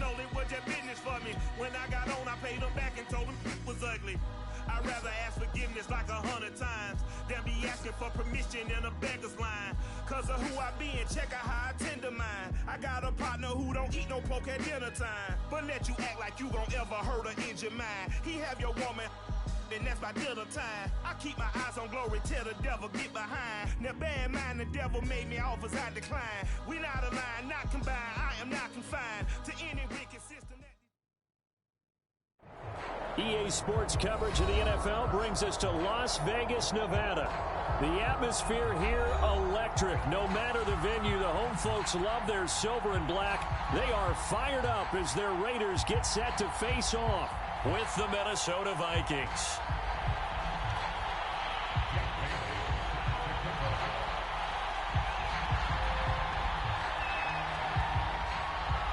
professional, it was just business for me. When I got on, I paid them back and told them it was ugly. I'd rather ask forgiveness like 100 times than be asking for permission in a beggar's line. Cause of who I be and check out how I tend to mine. I got a partner who don't eat no pork at dinner time, but let you act like you gon' ever hurt or injure mine. He have your woman, and that's by dinner time. I keep my eyes on glory till the devil get behind. Now bear in mind the devil made me offers I decline. We not aligned, not combined, I am not confined to any wicked system. EA Sports coverage of the NFL brings us to Las Vegas, Nevada. The atmosphere here electric. No matter the venue, the home folks love their silver and black. They are fired up as their Raiders get set to face off with the Minnesota Vikings.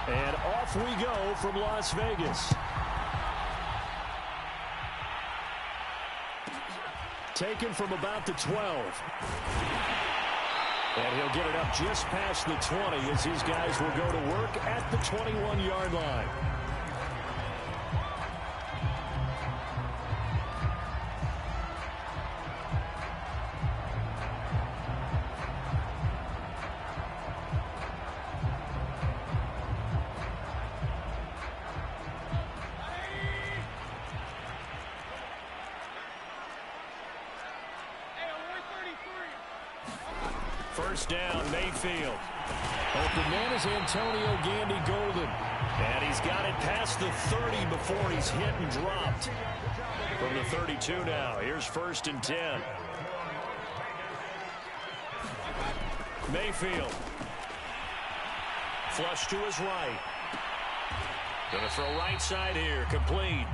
And off we go from Las Vegas. Taken from about the 12. And he'll get it up just past the 20 as his guys will go to work at the 21-yard line. First down, Mayfield. Open man is Antonio Gandy Golden. And he's got it past the 30 before he's hit and dropped. From the 32 now, here's 1st and 10. Mayfield. Flush to his right. Gonna throw right side here, complete.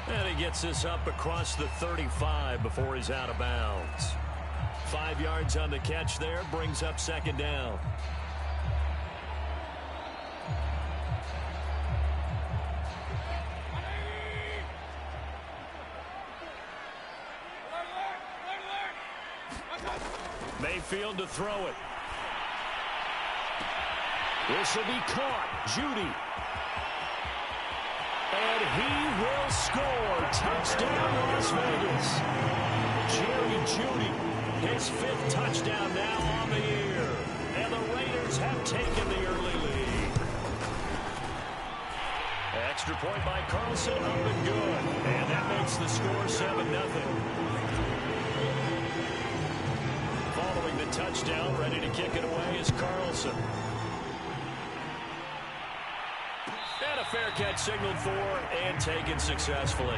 And he gets this up across the 35 before he's out of bounds. 5 yards on the catch there, brings up 2nd down. Mayfield to throw it. This will be caught. Judy. And he will score. Touchdown, Las Vegas. Jerry Judy. His 5th touchdown now on the year. And the Raiders have taken the early lead. Extra point by Carlson, up and good. And that makes the score 7-0. Following the touchdown, ready to kick it away is Carlson. And a fair catch signaled for and taken successfully.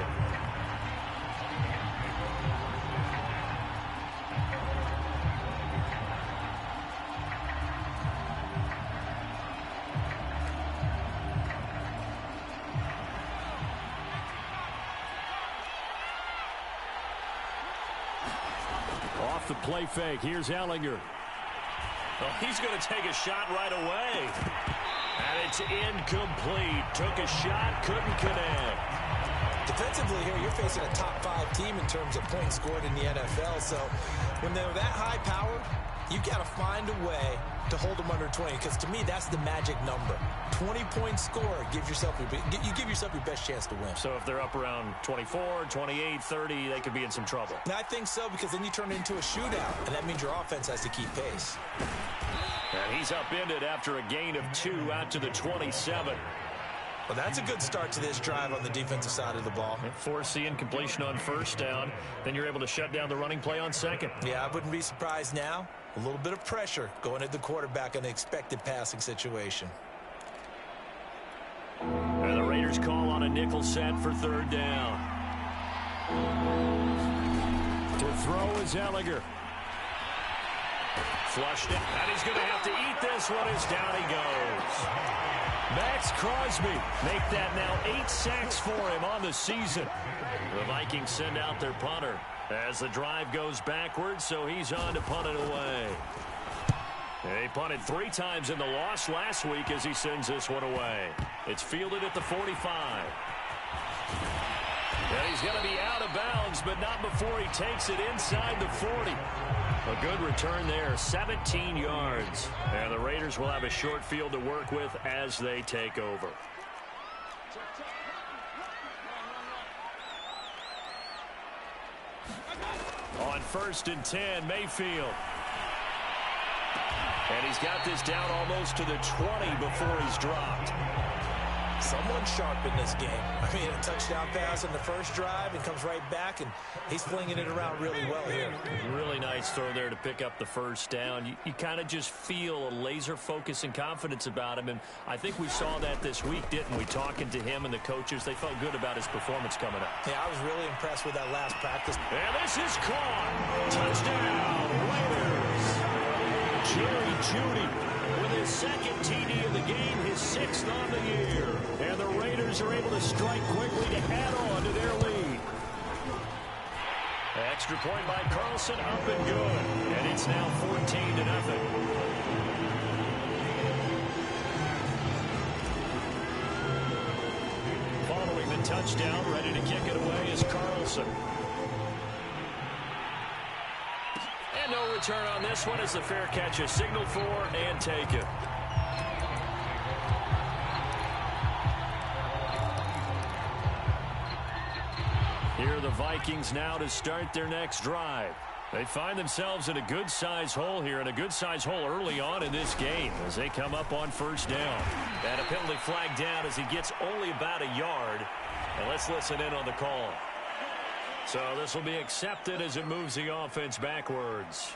Off the play fake, here's Ellinger. Oh, he's going to take a shot right away. And it's incomplete. Took a shot, couldn't connect. Defensively here, you're facing a top 5 team in terms of points scored in the NFL. So when they're that high powered, you've got to find a way to hold them under 20. Because to me, that's the magic number. 20-point score gives yourself you give yourself your best chance to win. So if they're up around 24, 28, 30, they could be in some trouble. And I think so, because then you turn it into a shootout, and that means your offense has to keep pace. And he's upended after a gain of 2 out to the 27. Well, that's a good start to this drive on the defensive side of the ball. Force the incompletion on 1st down. Then you're able to shut down the running play on 2nd. Yeah, I wouldn't be surprised now. A little bit of pressure going at the quarterback in an expected passing situation. And the Raiders call on a nickel set for 3rd down. To throw is Ellinger. Flushed it, and he's going to have to eat this one as down he goes. Max Crosby make that now 8 sacks for him on the season. The Vikings send out their punter as the drive goes backwards, so he's on to punt it away. He punted 3 times in the loss last week as he sends this one away. It's fielded at the 45. And he's going to be out of bounds, but not before he takes it inside the 40. A good return there, 17 yards. And the Raiders will have a short field to work with as they take over. On 1st and 10, Mayfield. And he's got this down almost to the 20 before he's dropped. Someone sharp in this game. I mean, a touchdown pass on the first drive and comes right back, and he's flinging it around really well here. Really nice throw there to pick up the first down. You kind of just feel a laser focus and confidence about him, and I think we saw that this week, didn't we? Talking to him and the coaches, they felt good about his performance coming up. Yeah, I was really impressed with that last practice. And this is caught. Touchdown, Raiders. Jerry Jeudy with his second TD of the game, his 6th on the year. And the Raiders are able to strike quickly to add on to their lead. Extra point by Carlson, up and good. And it's now 14-0. Following the touchdown, ready to kick it away is Carlson. And no return on this one as the fair catch is signaled for and taken. Here are the Vikings now to start their next drive. They find themselves in a good-sized hole here, and a good-sized hole early on in this game as they come up on 1st down. And a penalty flag down as he gets only about a yard. And let's listen in on the call. So this will be accepted as it moves the offense backwards.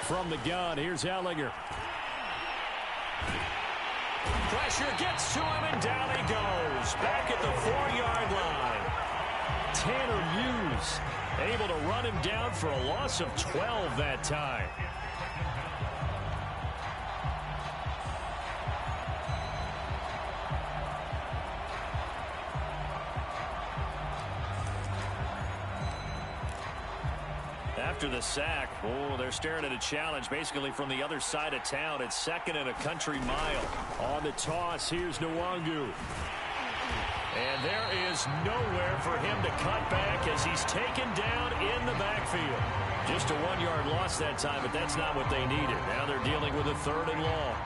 From the gun, here's Ellinger. Pressure gets to him, and down he goes. Back at the 4-yard line. Tanner Muse able to run him down for a loss of 12 that time. After the sack, they're staring at a challenge basically from the other side of town. It's 2nd and a country mile. On the toss, here's Nwangu. And there is nowhere for him to cut back as he's taken down in the backfield. Just a 1-yard loss that time, but that's not what they needed. Now they're dealing with a 3rd and long.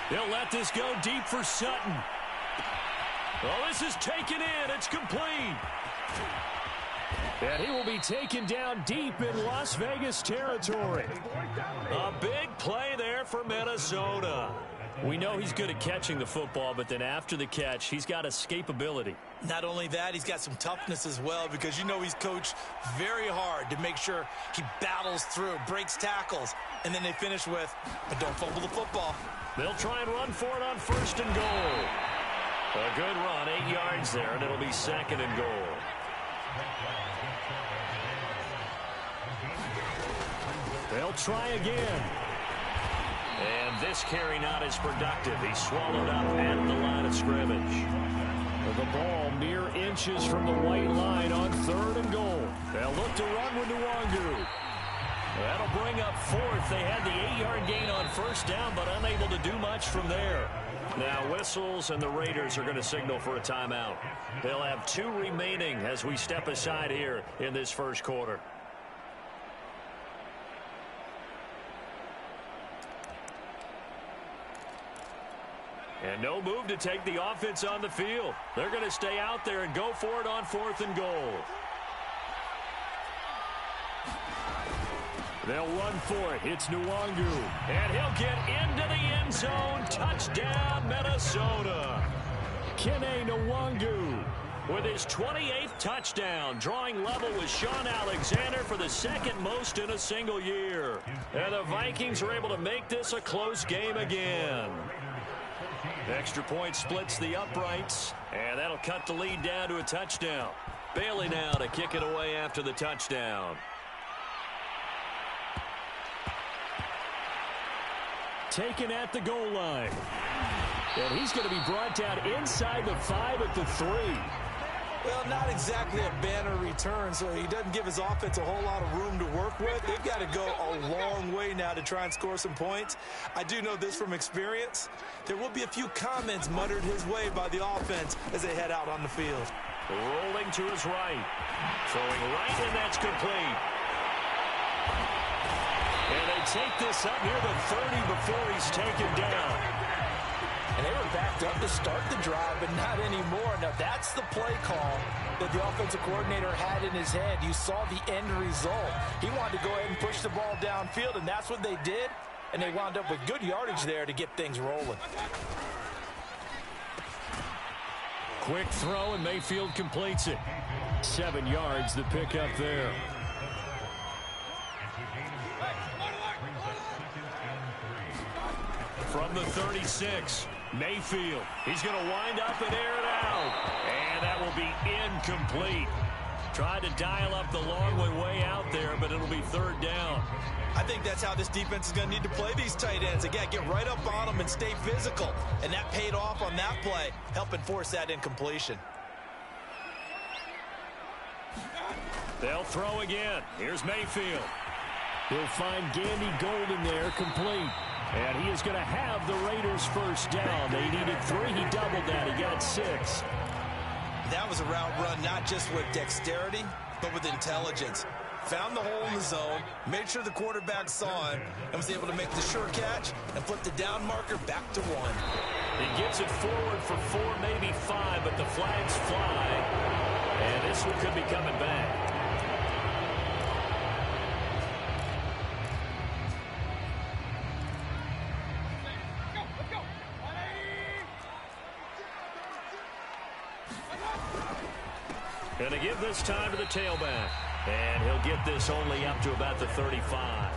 They'll let this go deep for Sutton. Well, this is taken in. It's complete. And he will be taken down deep in Las Vegas territory. A big play there for Minnesota. We know he's good at catching the football, but then after the catch, he's got escapability. Not only that, he's got some toughness as well, because you know he's coached very hard to make sure he battles through, breaks tackles, and then they finish with, but don't fumble the football. They'll try and run for it on 1st and goal. A good run, 8 yards there, and it'll be 2nd and goal. They'll try again. And this carry not as productive. He's swallowed up at the line of scrimmage. The ball mere inches from the white line on 3rd and goal. They'll look to run with Nwangu. That'll bring up 4th. They had the 8-yard gain on 1st down, but unable to do much from there. Now whistles, and the Raiders are going to signal for a timeout. They'll have 2 remaining as we step aside here in this 1st quarter. And no move to take the offense on the field. They're going to stay out there and go for it on 4th and goal. They'll run for it. It's Nwangu. And he'll get into the end zone. Touchdown, Minnesota. Kene Nwangu with his 28th touchdown, drawing level with Sean Alexander for the 2nd most in a single year. And the Vikings are able to make this a close game again. Extra point splits the uprights, and that'll cut the lead down to a touchdown. Bailey now to kick it away after the touchdown. Taken at the goal line. And he's going to be brought down inside the 5 at the 3. Well, not exactly a banner return, so he doesn't give his offense a whole lot of room to work with. They've got to go a long way now to try and score some points. I do know this from experience. There will be a few comments muttered his way by the offense as they head out on the field. Rolling to his right. Throwing right, and that's complete. And they take this up near the 30 before he's taken down. And they were backed up to start the drive, but not anymore. Now, that's the play call that the offensive coordinator had in his head. You saw the end result. He wanted to go ahead and push the ball downfield, and that's what they did. And they wound up with good yardage there to get things rolling. Quick throw, and Mayfield completes it. 7 yards, the pickup there. From the 36, Mayfield. He's going to wind up and air it out. And that will be incomplete. Tried to dial up the long one way out there, but it'll be 3rd down. I think that's how this defense is going to need to play these tight ends. Again, get right up on them and stay physical. And that paid off on that play, helping force that incompletion. They'll throw again. Here's Mayfield. He'll find Gandy Golden there, complete. And he is going to have the Raiders first down. They needed 3. He doubled that. He got 6. That was a route run not just with dexterity, but with intelligence. Found the hole in the zone, made sure the quarterback saw him, and was able to make the sure catch and flip the down marker back to 1. He gets it forward for 4, maybe 5, but the flags fly. And this one could be coming back. Going to give this time to the tailback. And he'll get this only up to about the 35.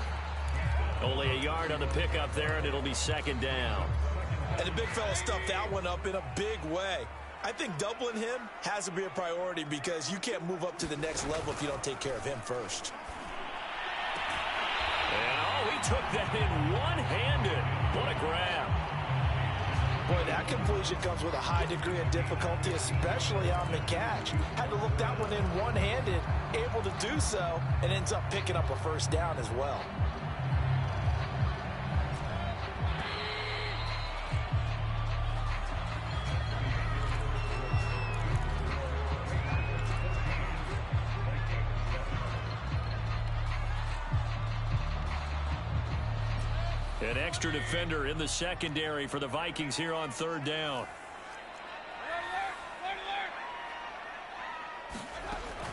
Only a yard on the pickup there, and it'll be 2nd down. And the big fella stuffed that one up in a big way. I think doubling him has to be a priority because you can't move up to the next level if you don't take care of him first. And, he took that in one-handed. What a grab. Boy, that completion comes with a high degree of difficulty, especially on the catch. Had to look that one in one-handed, able to do so, and ends up picking up a first down as well. An extra defender in the secondary for the Vikings here on 3rd down.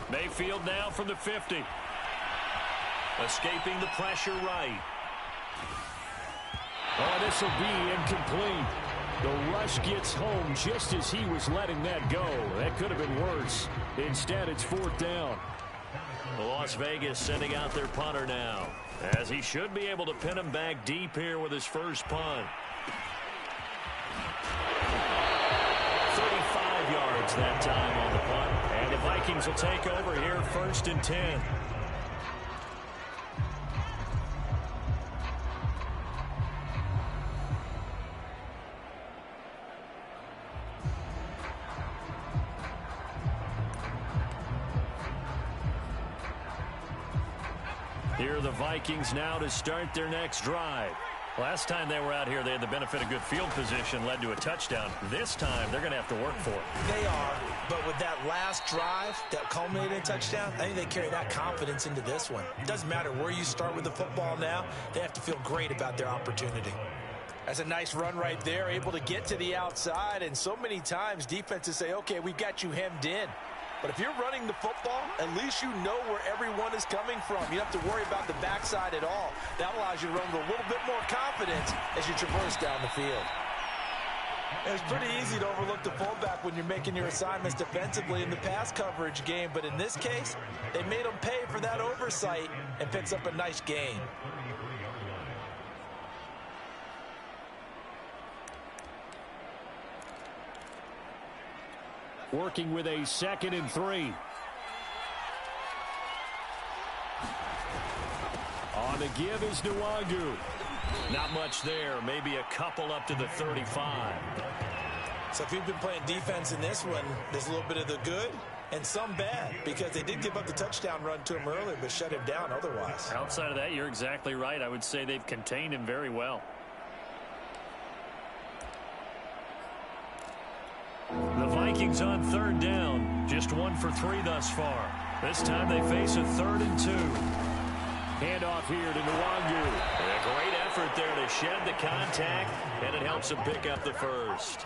Mayfield now from the 50. Escaping the pressure right. Oh, this will be incomplete. The rush gets home just as he was letting that go. That could have been worse. Instead, it's 4th down. Las Vegas sending out their punter now, as he should be able to pin him back deep here with his first punt. 35 yards that time on the punt, and the Vikings will take over here 1st and 10. Here are the Vikings now to start their next drive. Last time they were out here, they had the benefit of good field position, led to a touchdown. This time, they're going to have to work for it. They are, but with that last drive that culminated in a touchdown, I think they carry that confidence into this one. It doesn't matter where you start with the football now, they have to feel great about their opportunity. That's a nice run right there, able to get to the outside, and so many times defenses say, okay, we've got you hemmed in. But if you're running the football, at least you know where everyone is coming from. You don't have to worry about the backside at all. That allows you to run with a little bit more confidence as you traverse down the field. It's pretty easy to overlook the fullback when you're making your assignments defensively in the pass coverage game. But in this case, they made him pay for that oversight and picks up a nice gain. working with a 2nd and 3. On the give is Nwangu. Not much there. Maybe a couple up to the 35. So if you've been playing defense in this one, there's a little bit of the good and some bad, because they did give up the touchdown run to him earlier but shut him down otherwise. Outside of that, you're exactly right. I would say they've contained him very well. The Vikings on 3rd down. Just 1 for 3 thus far. This time they face a 3rd and 2. Handoff here to Nwangu. A great effort there to shed the contact, and it helps him pick up the first.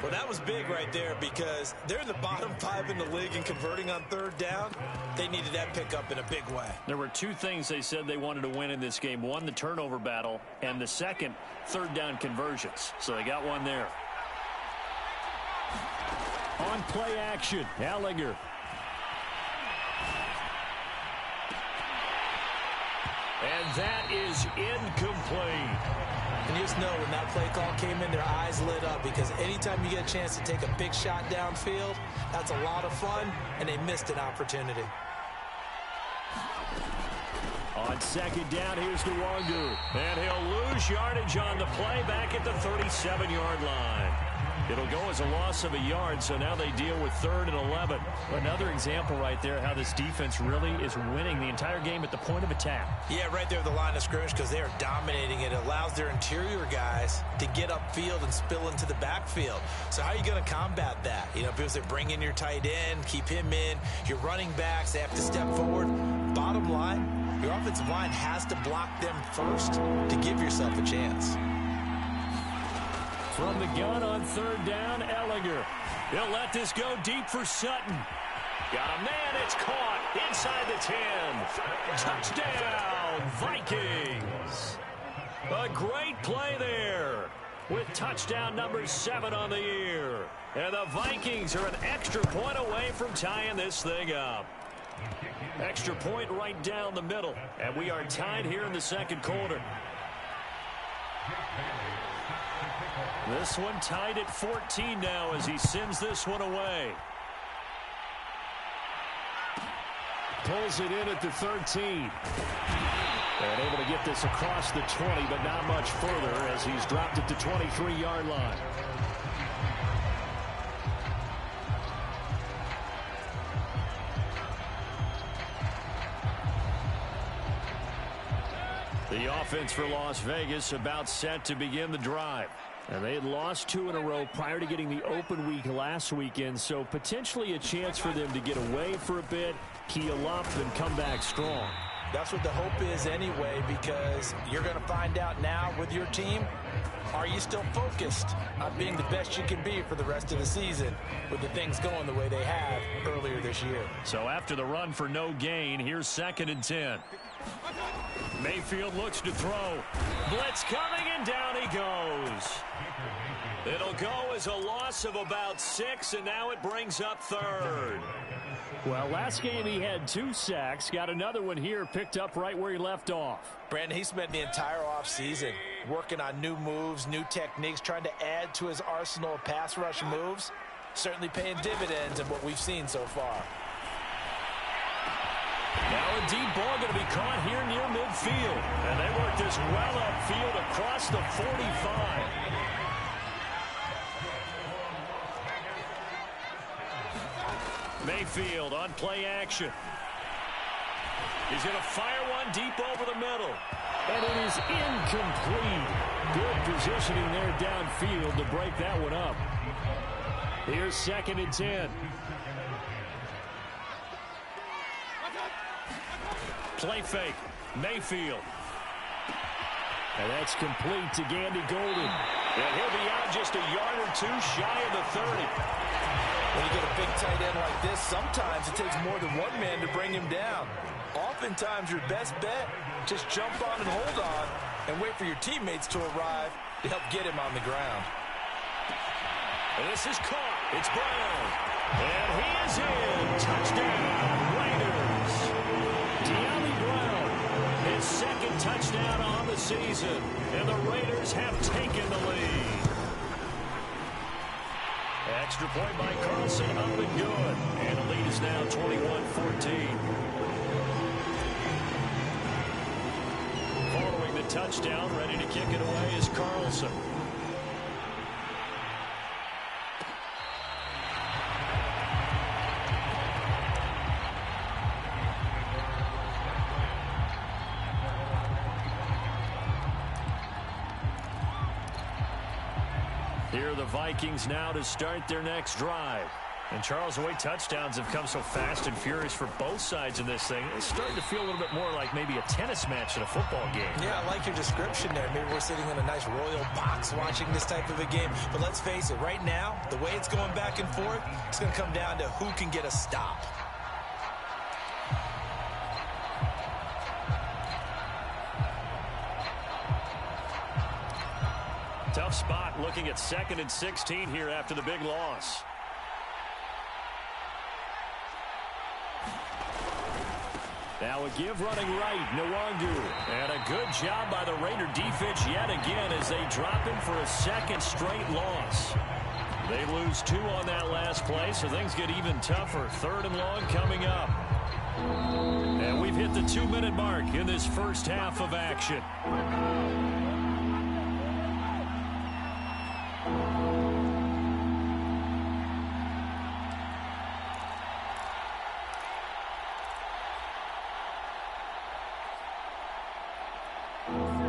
Well, that was big right there, because they're in the bottom 5 in the league and converting on 3rd down. They needed that pickup in a big way. There were 2 things they said they wanted to win in this game. One, the turnover battle, and the second, 3rd down conversions. So they got one there. On play action, Ellinger. And that is incomplete. And you just know when that play call came in, their eyes lit up, because anytime you get a chance to take a big shot downfield, that's a lot of fun, and they missed an opportunity. On 2nd down, here's Nwangu. And he'll lose yardage on the play back at the 37-yard line. It'll go as a loss of a yard, so now they deal with 3rd and 11. Another example right there how this defense really is winning the entire game at the point of attack. Yeah, right there at the line of scrimmage, because they are dominating it. It allows their interior guys to get upfield and spill into the backfield. So how are you going to combat that? You know, people say bring in your tight end, keep him in. Your running backs, they have to step forward. Bottom line, your offensive line has to block them first to give yourself a chance. From the gun on 3rd down, Ellinger. He'll let this go deep for Sutton. Got a man, it's caught inside the 10. Touchdown, Vikings. A great play there with touchdown number 7 on the year. And the Vikings are an extra point away from tying this thing up. Extra point right down the middle. And we are tied here in the 2nd quarter. This one tied at 14 now as he sends this one away. Pulls it in at the 13. And able to get this across the 20, but not much further as he's dropped at the 23-yard line. The offense for Las Vegas about set to begin the drive. And they had lost 2 in a row prior to getting the open week last weekend, so potentially a chance for them to get away for a bit, heal up, and come back strong. That's what the hope is anyway, because you're going to find out now with your team, are you still focused on being the best you can be for the rest of the season with the things going the way they have earlier this year? So after the run for no gain, here's 2nd and 10. Mayfield looks to throw. Blitz coming, and down he goes. It'll go as a loss of about 6, and now it brings up 3rd. Well, last game he had 2 sacks. Got another one here, picked up right where he left off. Brandon, he spent the entire offseason working on new moves, new techniques, trying to add to his arsenal of pass rush moves. Certainly paying dividends in what we've seen so far. Now a deep ball going to be caught here near midfield. And they work this well upfield across the 45. Mayfield on play action. He's going to fire one deep over the middle. And it is incomplete. Good positioning there downfield to break that one up. Here's 2nd and 10. Play fake. Mayfield. And that's complete to Gandy Golden. And he'll be out just a yard or 2 shy of the 30. When you get a big tight end like this, sometimes it takes more than one man to bring him down. Oftentimes, your best bet, just jump on and hold on and wait for your teammates to arrive to help get him on the ground. And this is caught. It's Brown. And he is in. Touchdown, Raiders. De'Ami Brown, his 2nd touchdown on the season. And the Raiders have taken the lead. Extra point by Carlson, up and good. And the lead is now 21-14. Following the touchdown, ready to kick it away is Carlson. Here are the Vikings now to start their next drive. And Charles, the way touchdowns have come so fast and furious for both sides in this thing, it's starting to feel a little bit more like maybe a tennis match in a football game. Yeah, I like your description there. Maybe we're sitting in a nice royal box watching this type of a game. But let's face it, right now, the way it's going back and forth, it's going to come down to who can get a stop. Tough spot looking at 2nd and 16 here after the big loss. Now a give running right, Nwangu. And a good job by the Raider defense yet again as they drop him for a 2nd straight loss. They lose 2 on that last play, so things get even tougher. 3rd and long coming up. And we've hit the 2-minute mark in this first half of action.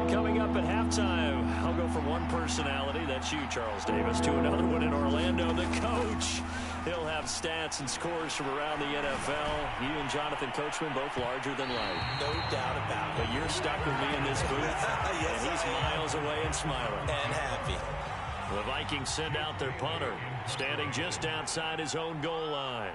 Coming up at halftime, I'll go from one personality, that's you, Charles Davis, to another one in Orlando, the coach. He'll have stats and scores from around the NFL. You and Jonathan Coachman, both larger than life. No doubt about it. But you're stuck with me in this booth, yes, and he's miles away and smiling. And happy. The Vikings send out their punter, standing just outside his own goal line.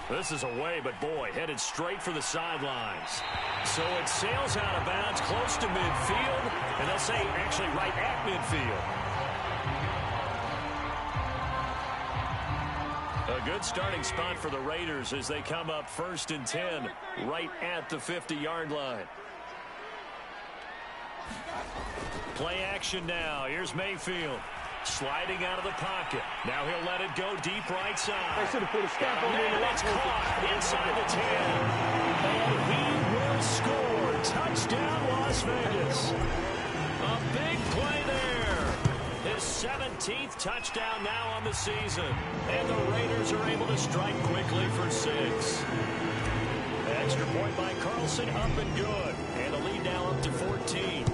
This is away, but boy, headed straight for the sidelines. So it sails out of bounds close to midfield, and they'll say actually right at midfield. A good starting spot for the Raiders as they come up 1st and 10 right at the 50-yard line. Play action now. Here's Mayfield. Sliding out of the pocket. Now he'll let it go deep right side. They should have put a stamp on it. And it's caught inside the 10. And he will score. Touchdown, Las Vegas. A big play there. His 17th touchdown now on the season. And the Raiders are able to strike quickly for 6. Extra point by Carlson, up and good. And the lead now up to 14.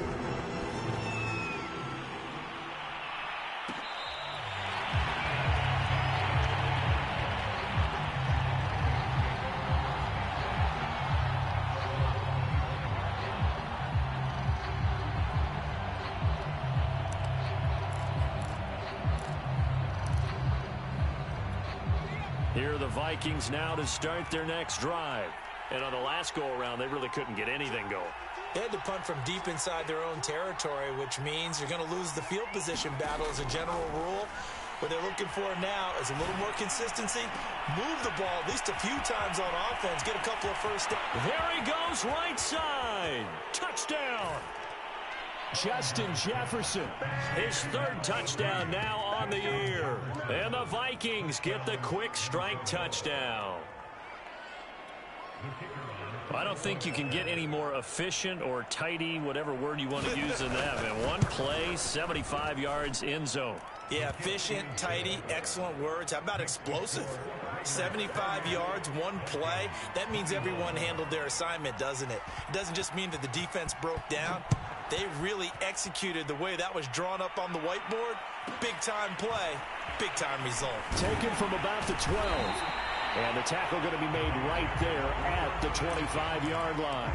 Here are the Vikings now to start their next drive. And on the last go-around, they really couldn't get anything going. They had to punt from deep inside their own territory, which means you're going to lose the field position battle as a general rule. What they're looking for now is a little more consistency. Move the ball at least a few times on offense. Get a couple of first downs. There he goes, right side. Touchdown. Justin Jefferson. His 3rd touchdown now on the year. And the Vikings get the quick strike touchdown. I don't think you can get any more efficient or tidy, whatever word you want to use than that. In one play, 75 yards in zone. Yeah, efficient, tidy, excellent words. How about explosive? 75 yards, one play. That means everyone handled their assignment, doesn't it? It doesn't just mean that the defense broke down. They really executed the way that was drawn up on the whiteboard. Big-time play, big-time result. Taken from about the 12. And the tackle going to be made right there at the 25-yard line.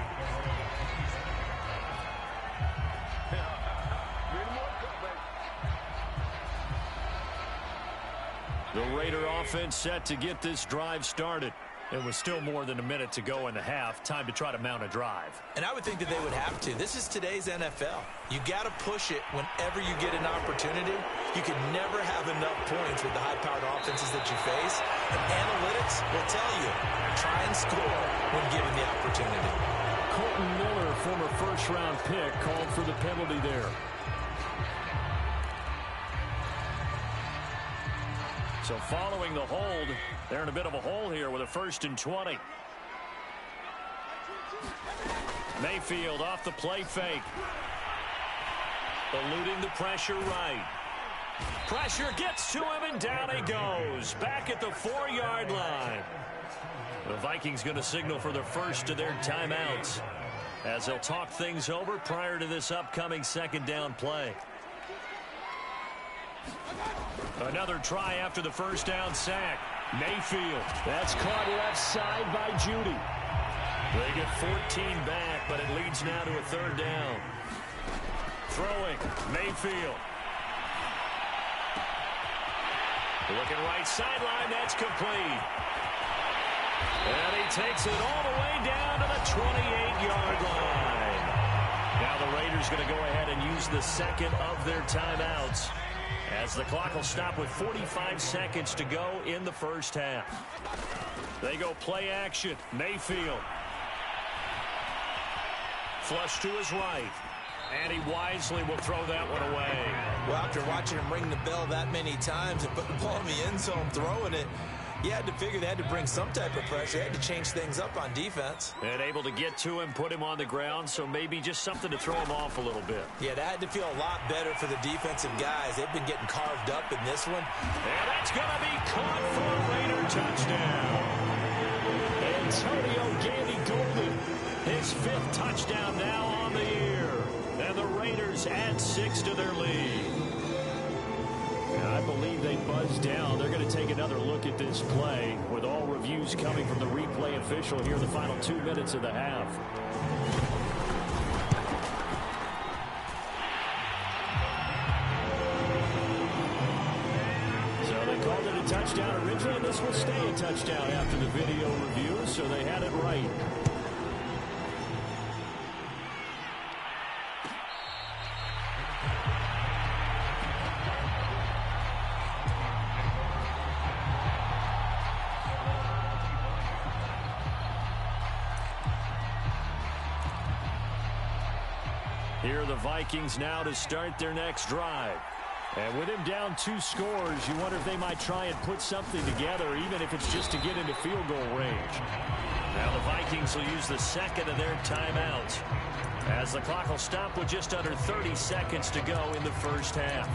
The Raider offense set to get this drive started. It was still more than a minute to go in the half. Time to try to mount a drive. And I would think that they would have to. This is today's NFL. You got to push it whenever you get an opportunity. You can never have enough points with the high-powered offenses that you face. And analytics will tell you, try and score when given the opportunity. Colton Miller, former first-round pick, called for the penalty there. So following the hold, they're in a bit of a hole here with a 1st and 20. Mayfield off the play fake. Eluding the pressure right. Pressure gets to him, and down he goes. Back at the 4-yard line. The Vikings going to signal for the first of their timeouts as they'll talk things over prior to this upcoming 2nd down play. Another try after the 1st down sack. Mayfield. That's caught left side by Judy. They get 14 back, but it leads now to a 3rd down. Throwing. Mayfield. Looking right sideline. That's complete. And he takes it all the way down to the 28-yard line. Now the Raiders going to go ahead and use the 2nd of their timeouts, as the clock will stop with 45 seconds to go in the 1st half. They go play action. Mayfield. Flush to his right. And he wisely will throw that one away. Well, after watching him ring the bell that many times and put the ball in the end zone throwing it, you had to figure they had to bring some type of pressure. They had to change things up on defense. And able to get to him, put him on the ground, so maybe just something to throw him off a little bit. Yeah, that had to feel a lot better for the defensive guys. They've been getting carved up in this one. And that's going to be caught for a Raider touchdown. Antonio Gandy Golden, his 5th touchdown now on the year. And the Raiders add 6 to their lead. And I believe they buzzed down. They're going to take another look at this play, with all reviews coming from the replay official here in the final 2 minutes of the half. So they called it a touchdown originally, and this will stay a touchdown after the video review, so they had it right. Here are the Vikings now to start their next drive. And with him down 2 scores, you wonder if they might try and put something together, even if it's just to get into field goal range. Now the Vikings will use the 2nd of their timeouts, as the clock will stop with just under 30 seconds to go in the 1st half.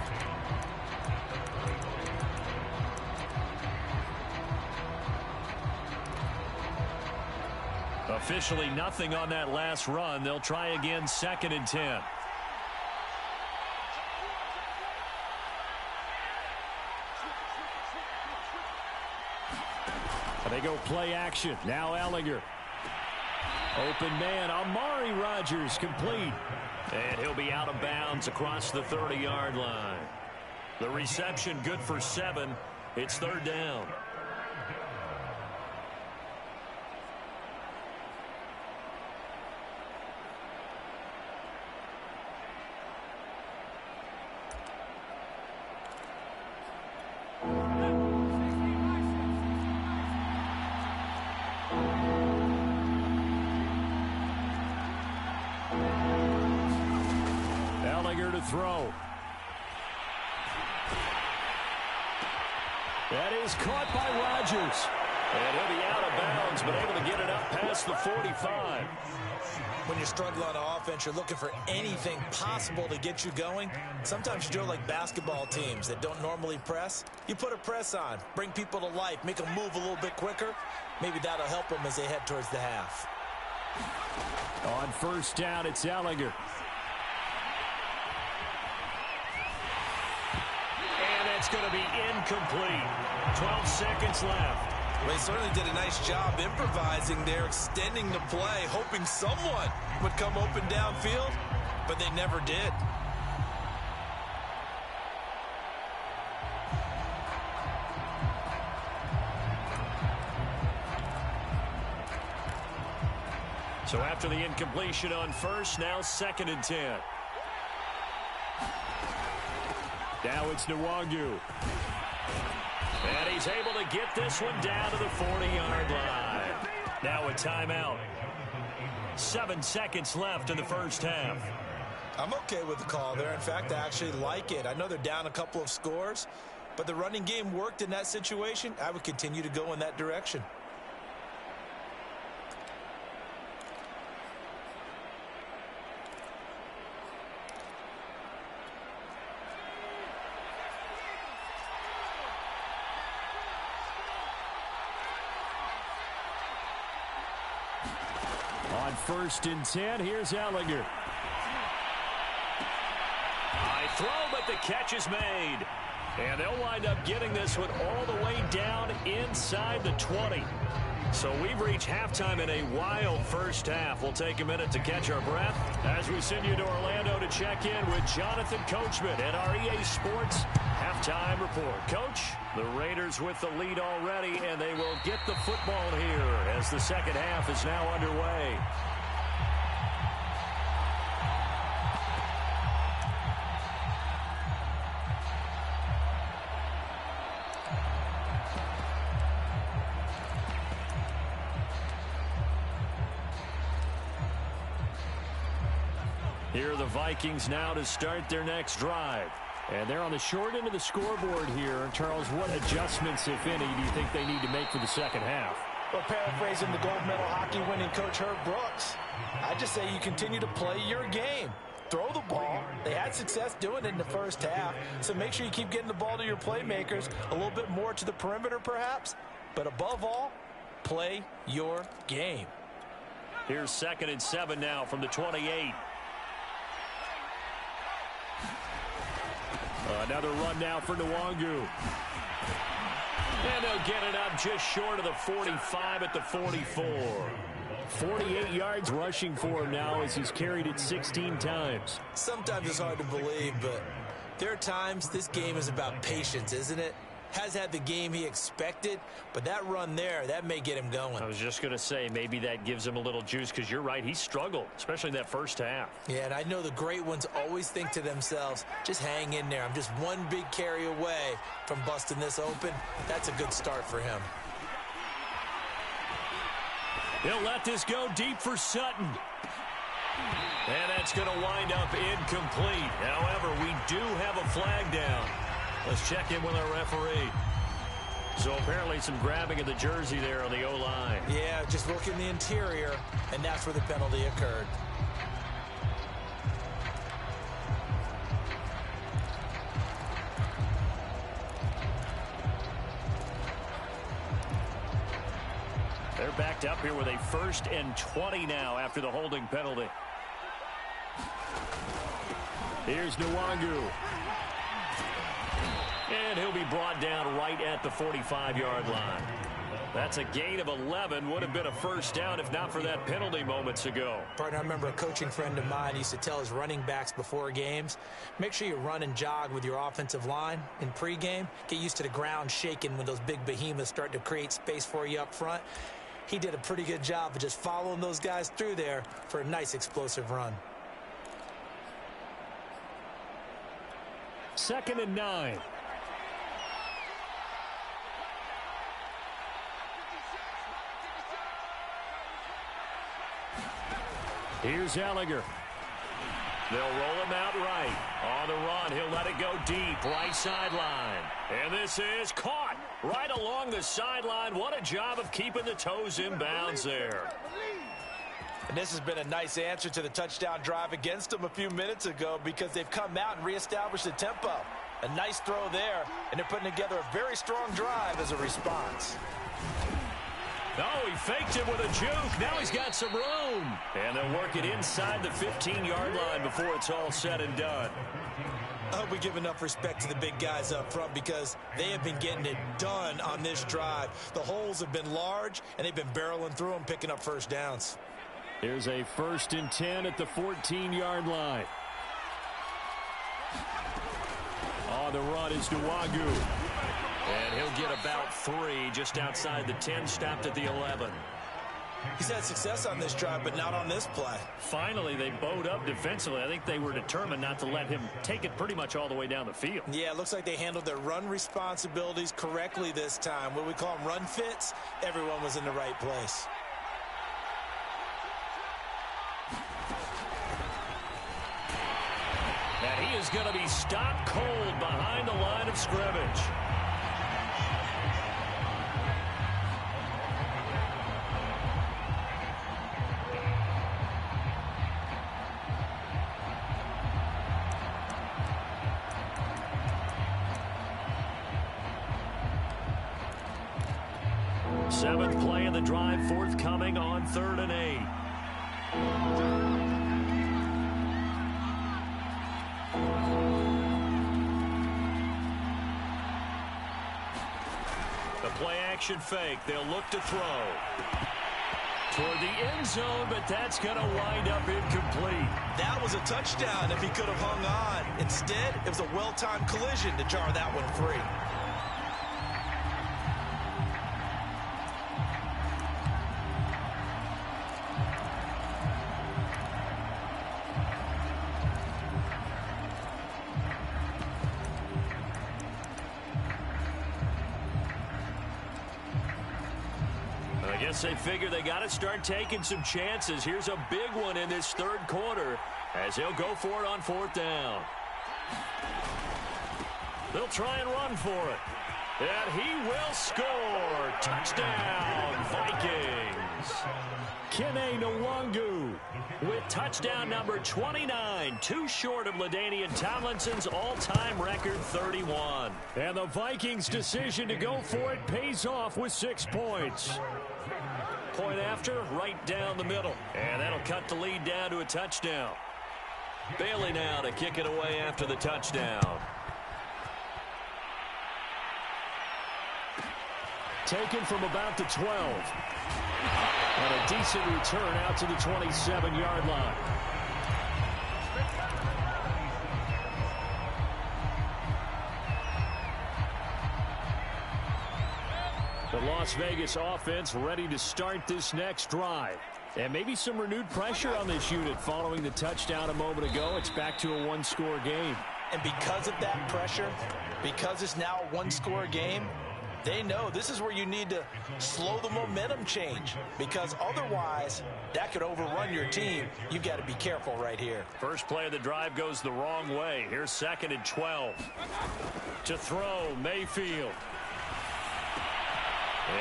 Officially nothing on that last run. They'll try again, 2nd and 10. They go play action. Now Ellinger. Open man, Amari Rodgers, complete. And he'll be out of bounds across the 30-yard line. The reception good for 7. It's 3rd down. Throw. That is caught by Rodgers. And he'll be out of bounds, but able to get it up past the 45. When you're struggling on offense, you're looking for anything possible to get you going. Sometimes you do it like basketball teams that don't normally press. You put a press on, bring people to life, make them move a little bit quicker. Maybe that'll help them as they head towards the half. On 1st down, it's Ellinger. It's going to be incomplete. 12 seconds left. Well, he certainly did a nice job improvising there, extending the play, hoping someone would come open downfield, but they never did. So after the incompletion on 1st, now 2nd and 10. Now it's Nwangu. And he's able to get this one down to the 40-yard line. Now a timeout. 7 seconds left in the 1st half. I'm okay with the call there. In fact, I actually like it. I know they're down a couple of scores, but the running game worked in that situation. I would continue to go in that direction. On 1st and 10, here's Ellinger. High throw, but the catch is made. And they'll wind up getting this one all the way down inside the 20. So we've reached halftime in a wild first half. We'll take a minute to catch our breath as we send you to Orlando to check in with Jonathan Coachman at our EA Sports Halftime Report. Coach, the Raiders with the lead already, and they will get the football here as the second half is now underway. Here are the Vikings now to start their next drive. And they're on the short end of the scoreboard here. Charles, what adjustments, if any, do you think they need to make for the second half? Well, paraphrasing the gold medal hockey winning coach Herb Brooks, I just say you continue to play your game. Throw the ball. They had success doing it in the first half, so make sure you keep getting the ball to your playmakers, a little bit more to the perimeter perhaps, but above all, play your game. Here's 2nd and 7 now from the 28. Another run now for Nwangu. And they'll get it up just short of the 45 at the 44. 48 yards rushing for him now as he's carried it 16 times. Sometimes it's hard to believe, but there are times this game is about patience, isn't it? Has had the game he expected, but that run there, that may get him going. I was just going to say, maybe that gives him a little juice, because you're right, he struggled, especially in that first half. Yeah, and I know the great ones always think to themselves, just hang in there. I'm just one big carry away from busting this open. That's a good start for him. He'll let this go deep for Sutton. And that's going to wind up incomplete. However, we do have a flag down. Let's check in with our referee. So apparently some grabbing of the jersey there on the O-line. Yeah, just look in the interior, and that's where the penalty occurred. They're backed up here with a 1st and 20 now after the holding penalty. Here's Nwangu. And he'll be brought down right at the 45-yard line. That's a gain of 11. Would have been a first down if not for that penalty moments ago. Partner, I remember a coaching friend of mine used to tell his running backs before games, make sure you run and jog with your offensive line in pregame. Get used to the ground shaking when those big behemoths start to create space for you up front. He did a pretty good job of just following those guys through there for a nice explosive run. 2nd and 9. Here's Ellinger. They'll roll him out right. On the run, he'll let it go deep, right sideline. And this is caught right along the sideline. What a job of keeping the toes in bounds there. And this has been a nice answer to the touchdown drive against them a few minutes ago because they've come out and reestablished the tempo. A nice throw there, and they're putting together a very strong drive as a response. Oh, he faked it with a juke. Now he's got some room. And they'll work it inside the 15-yard line before it's all said and done. I hope we give enough respect to the big guys up front because they have been getting it done on this drive. The holes have been large, and they've been barreling through them, picking up first downs. Here's a 1st and 10 at the 14-yard line. On the run is Nwangu. And he'll get about 3 just outside the 10, stopped at the 11. He's had success on this drive, but not on this play. Finally, they bowed up defensively. I think they were determined not to let him take it pretty much all the way down the field. Yeah, it looks like they handled their run responsibilities correctly this time. What we call them run fits, everyone was in the right place. And he is going to be stopped cold behind the line of scrimmage. Seventh play of the drive forthcoming on 3rd and 8. The play action fake. They'll look to throw toward the end zone, but that's going to wind up incomplete. That was a touchdown if he could have hung on. Instead, it was a well-timed collision to jar that one free. I guess they figure they got to start taking some chances. Here's a big one in this 3rd quarter as he'll go for it on 4th down. They'll try and run for it. And he will score. Touchdown, Vikings. Kene Nwangu with touchdown number 29, too short of LaDainian Tomlinson's all-time record 31. And the Vikings' decision to go for it pays off with 6 points. Point after, right down the middle. And that'll cut the lead down to a touchdown. Bailey now to kick it away after the touchdown. Taken from about the 12. And a decent return out to the 27-yard line. The Las Vegas offense ready to start this next drive. And maybe some renewed pressure on this unit following the touchdown a moment ago. It's back to a one-score game. And because of that pressure, because it's now a one-score game, they know this is where you need to slow the momentum change, because otherwise that could overrun your team. You've got to be careful right here. First play of the drive goes the wrong way. Here's 2nd and 12. To throw, Mayfield.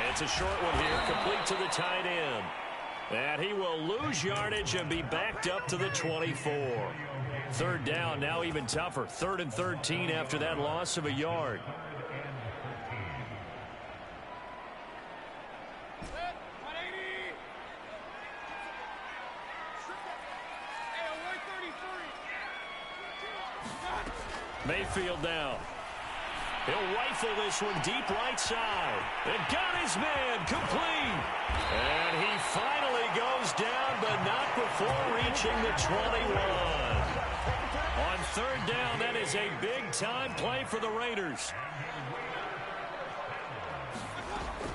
It's a short one here, complete to the tight end. And he will lose yardage and be backed up to the 24. 3rd down, now even tougher. 3rd and 13 after that loss of a yard. Mayfield now. He'll rifle this one deep right side. And got his man complete. And he finally goes down, but not before reaching the 21. On 3rd down, that is a big-time play for the Raiders.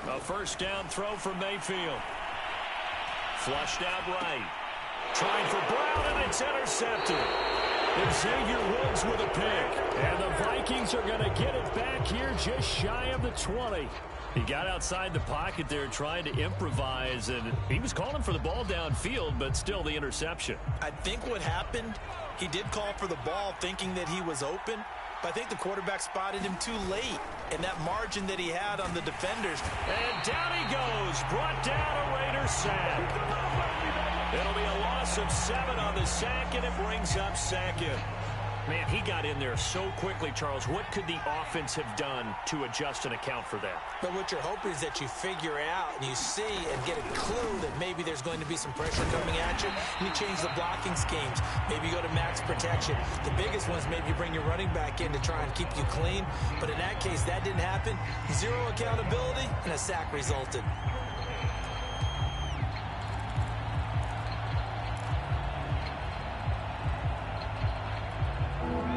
A 1st down throw from Mayfield. Flushed out right. Trying for Brown, and it's intercepted. And Xavier Woods with a pick. And the Vikings are going to get it back here just shy of the 20. He got outside the pocket there trying to improvise, and he was calling for the ball downfield, but still the interception. I think what happened, he did call for the ball thinking that he was open, but I think the quarterback spotted him too late, and that margin that he had on the defenders. And down he goes, brought down a Raider sack. It'll be a loss of 7 on the sack, and it brings up 2nd. Man, he got in there so quickly, Charles. What could the offense have done to adjust and account for that? But what you're hoping is that you figure out and you see and get a clue that maybe there's going to be some pressure coming at you, and you change the blocking schemes. Maybe you go to max protection. The biggest ones, maybe you bring your running back in to try and keep you clean. But in that case, that didn't happen. 0 accountability, and a sack resulted.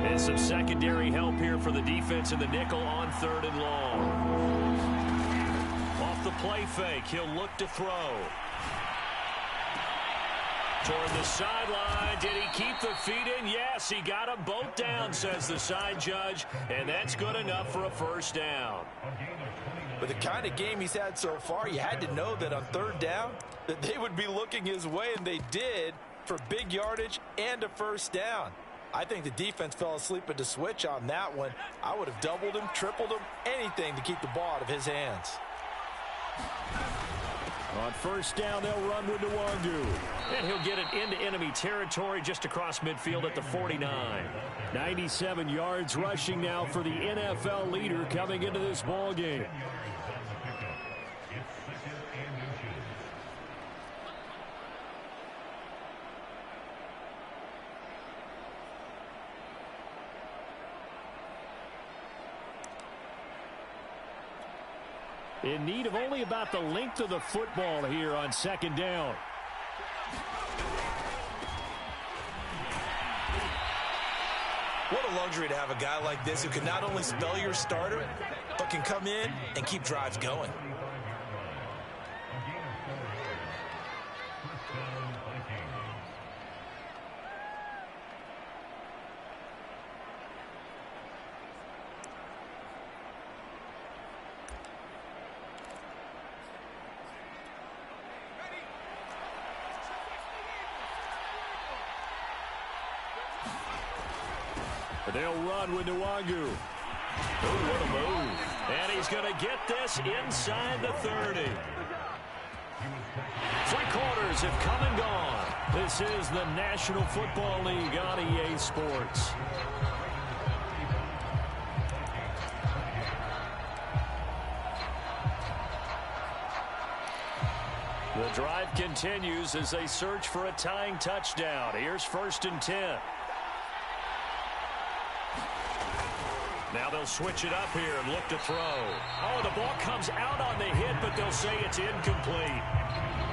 And some secondary help here for the defense in the nickel on 3rd and long. Off the play fake, he'll look to throw. Toward the sideline, did he keep the feet in? Yes, he got them both down, says the side judge, and that's good enough for a 1st down. With the kind of game he's had so far, you had to know that on 3rd down that they would be looking his way, and they did, for big yardage and a 1st down. I think the defense fell asleep at the switch on that one. I would have doubled him, tripled him, anything to keep the ball out of his hands. On 1st down, they'll run with Nwangu. And he'll get it into enemy territory just across midfield at the 49. 97 yards rushing now for the NFL leader coming into this ball game. In need of only about the length of the football here on second down. What a luxury to have a guy like this who can not only spell your starter, but can come in and keep drives going. They'll run with Nwangu. Ooh, what a move. And he's going to get this inside the 30. 3 quarters have come and gone. This is the National Football League on EA Sports. The drive continues as they search for a tying touchdown. Here's 1st and 10. Now they'll switch it up here and look to throw. Oh, the ball comes out on the hit, but they'll say it's incomplete.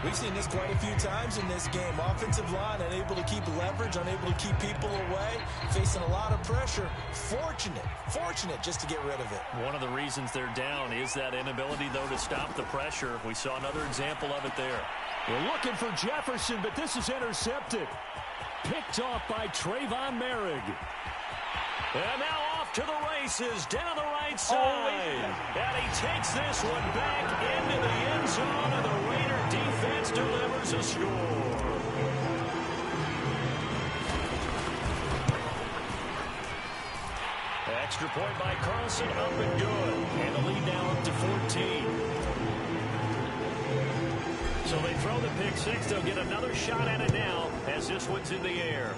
We've seen this quite a few times in this game. Offensive line unable to keep leverage, unable to keep people away, facing a lot of pressure. Fortunate just to get rid of it. One of the reasons they're down is that inability, though, to stop the pressure. We saw another example of it there. We're looking for Jefferson, but this is intercepted. Picked off by Trayvon Merrick. And now off to the races down the right side. And he takes this one back into the end zone, and the Raider defense delivers a score. Extra point by Carlson, up and good. And the lead now up to 14. So they throw the pick six. They'll get another shot at it now as this one's in the air.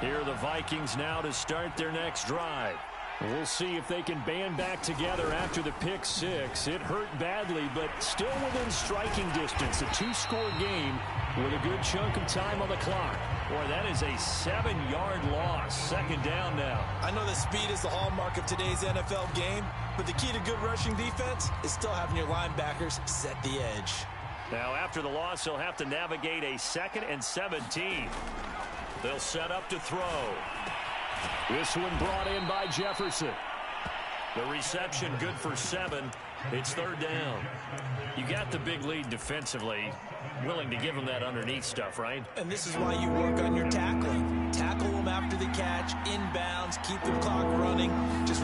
Here are the Vikings now to start their next drive. We'll see if they can band back together after the pick six. It hurt badly, but still within striking distance. A 2-score game with a good chunk of time on the clock. Boy, that is a 7-yard loss. Second down now. I know that speed is the hallmark of today's NFL game, but the key to good rushing defense is still having your linebackers set the edge. Now, after the loss, they'll have to navigate a 2nd and 17. They'll set up to throw. This one brought in by Jefferson. The reception good for 7. It's 3rd down. You got the big lead defensively. Willing to give them that underneath stuff, right? And this is why you work on your tackling. Tackle them after the catch, inbounds, keep the clock running. Just